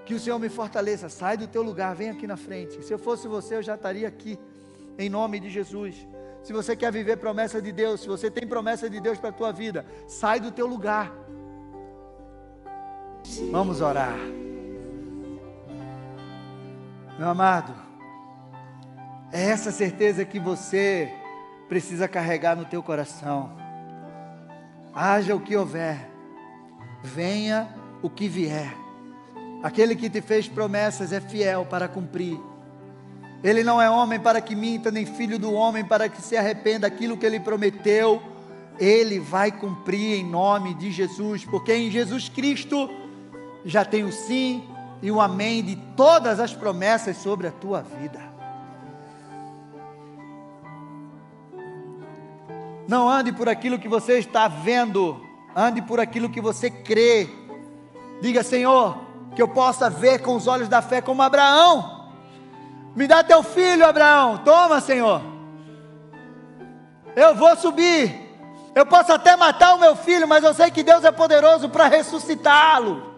Speaker 1: que o Senhor me fortaleça. Sai do teu lugar, vem aqui na frente. Se eu fosse você, eu já estaria aqui, em nome de Jesus. Se você quer viver promessa de Deus, se você tem promessa de Deus para a tua vida, sai do teu lugar. Vamos orar. Meu amado, é essa certeza que você precisa carregar no teu coração. Haja o que houver, venha o que vier. Aquele que te fez promessas é fiel para cumprir. Ele não é homem para que minta, nem filho do homem para que se arrependa. Aquilo que ele prometeu, ele vai cumprir em nome de Jesus, porque em Jesus Cristo já tem o sim e o amém de todas as promessas sobre a tua vida. Não ande por aquilo que você está vendo, ande por aquilo que você crê. Diga: Senhor, que eu possa ver com os olhos da fé como Abraão. Me dá teu filho, Abraão. Toma, Senhor. Eu vou subir. Eu posso até matar o meu filho, mas eu sei que Deus é poderoso para ressuscitá-lo.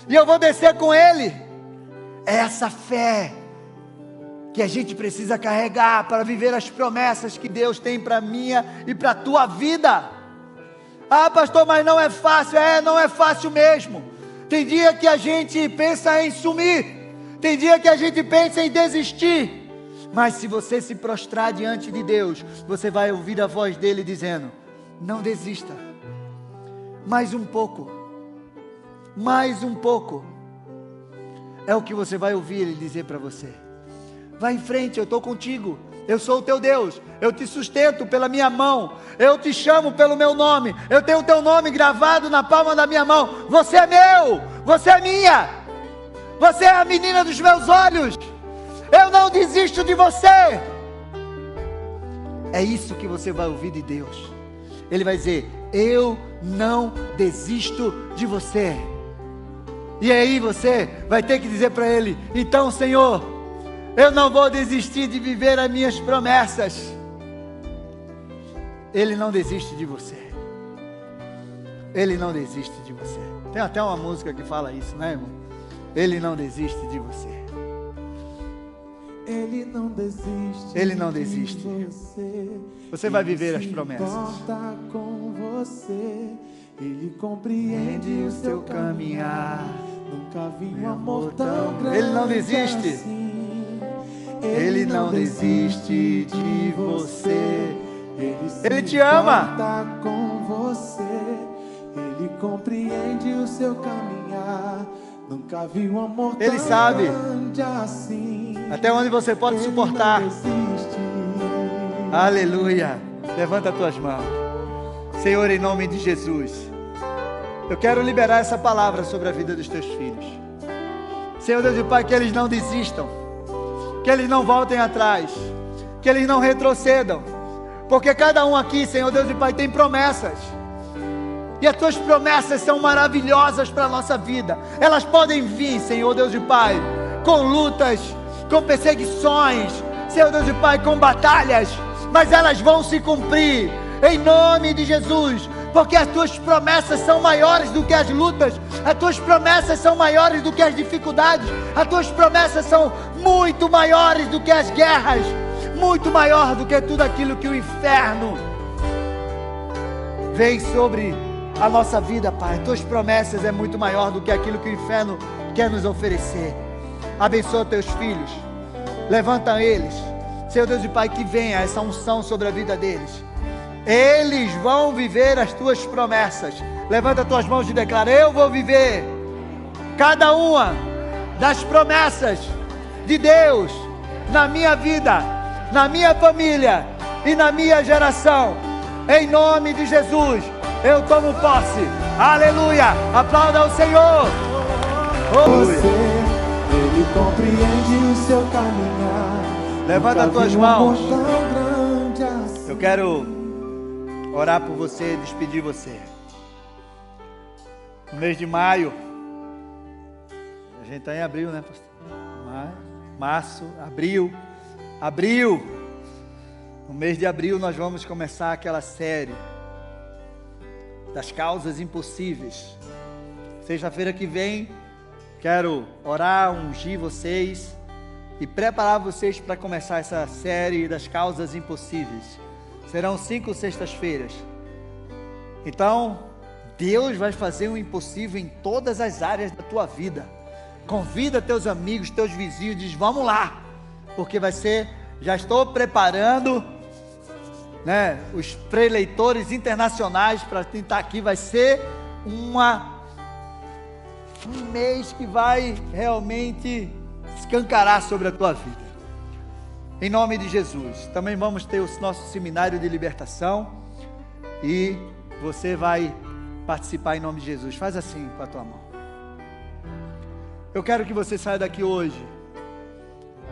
Speaker 1: E eu vou descer com ele. É essa fé que a gente precisa carregar para viver as promessas que Deus tem para a minha e para a tua vida. Ah, pastor, mas não é fácil. Não é fácil mesmo. Tem dia que a gente pensa em sumir. Tem dia que a gente pensa em desistir. Mas se você se prostrar diante de Deus, você vai ouvir a voz dele dizendo: não desista. Mais um pouco. Mais um pouco. É o que você vai ouvir ele dizer para você. Vai em frente, eu estou contigo. Eu sou o teu Deus. Eu te sustento pela minha mão. Eu te chamo pelo meu nome. Eu tenho o teu nome gravado na palma da minha mão. Você é meu. Você é minha. Você é a menina dos meus olhos. Eu não desisto de você. É isso que você vai ouvir de Deus. Ele vai dizer: eu não desisto de você. E aí você vai ter que dizer para ele: então, Senhor, eu não vou desistir de viver as minhas promessas. Ele não desiste de você. Ele não desiste de você. Tem até uma música que fala isso, né, irmão? Ele não desiste de você.
Speaker 2: Ele não desiste.
Speaker 1: Ele não desiste. Você vai viver as promessas.
Speaker 2: Ele se importa com você. Ele compreende o seu caminhar. Nunca vi um amor tão grande.
Speaker 1: Ele não desiste.
Speaker 2: Assim.
Speaker 1: Ele não desiste de você.
Speaker 2: Ele
Speaker 1: te ama.
Speaker 2: Importa com você. Ele compreende o seu caminhar. Nunca vi um amor
Speaker 1: Ele
Speaker 2: tão
Speaker 1: sabe
Speaker 2: grande assim.
Speaker 1: até onde você pode
Speaker 2: Ele
Speaker 1: suportar.
Speaker 2: não desiste.
Speaker 1: Aleluia. Levanta as tuas mãos. Senhor, em nome de Jesus, eu quero liberar essa palavra sobre a vida dos teus filhos. Senhor Deus e Pai, que eles não desistam, que eles não voltem atrás, que eles não retrocedam, porque cada um aqui, Senhor Deus e Pai, tem promessas. E as tuas promessas são maravilhosas para a nossa vida. Elas podem vir, Senhor Deus e Pai, com lutas, com perseguições, Senhor Deus e Pai, com batalhas, mas elas vão se cumprir, em nome de Jesus, porque as tuas promessas são maiores do que as lutas, as tuas promessas são maiores do que as dificuldades, as tuas promessas são muito maiores do que as guerras, muito maior do que tudo aquilo que o inferno vem sobre a nossa vida, Pai. Tuas promessas é muito maior do que aquilo que o inferno quer nos oferecer. Abençoa teus filhos, levanta eles, Senhor Deus e Pai, que venha essa unção sobre a vida deles. Eles vão viver as tuas promessas. Levanta as tuas mãos e declara: eu vou viver cada uma das promessas de Deus na minha vida, na minha família e na minha geração. Em nome de Jesus, eu tomo posse. Aleluia. Aplauda o Senhor.
Speaker 2: Você, Ele compreende o seu caminhar.
Speaker 1: Levanta as tuas
Speaker 2: Nunca vi um amor
Speaker 1: mãos.
Speaker 2: tão grande assim.
Speaker 1: Eu quero orar por você, despedir você. No mês de maio, a gente está em abril, né, pastor? março, abril. No mês de abril nós vamos começar aquela série das causas impossíveis. Sexta-feira que vem, quero orar, ungir vocês e preparar vocês para começar essa série das causas impossíveis. Serão 5 sextas-feiras. Então, Deus vai fazer o impossível em todas as áreas da tua vida. Convida teus amigos, teus vizinhos, diz, vamos lá, porque vai ser, já estou preparando, os preleitores internacionais para tentar aqui, vai ser um mês que vai realmente escancarar sobre a tua vida, em nome de Jesus. Também vamos ter o nosso seminário de libertação, e você vai participar em nome de Jesus. Faz assim com a tua mão. Eu quero que você saia daqui hoje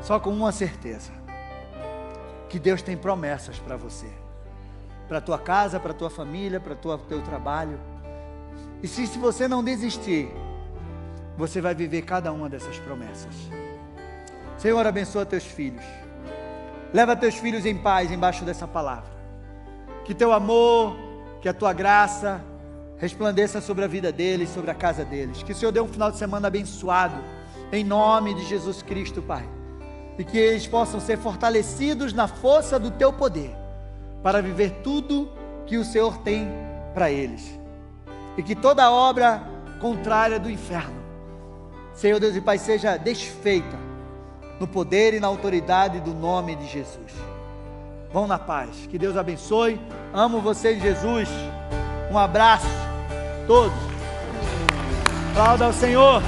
Speaker 1: só com uma certeza, que Deus tem promessas para você, para a tua casa, para a tua família, para o teu trabalho. E se você não desistir, você vai viver cada uma dessas promessas. Senhor, abençoa teus filhos, leva teus filhos em paz embaixo dessa palavra, que teu amor, que a tua graça resplandeça sobre a vida deles, sobre a casa deles, que o Senhor dê um final de semana abençoado, em nome de Jesus Cristo, Pai, e que eles possam ser fortalecidos na força do teu poder, para viver tudo que o Senhor tem para eles, e que toda obra contrária do inferno, Senhor Deus e Pai, seja desfeita, no poder e na autoridade do nome de Jesus. Vão na paz, que Deus abençoe, amo vocês, Jesus, um abraço, todos, aplauda ao Senhor.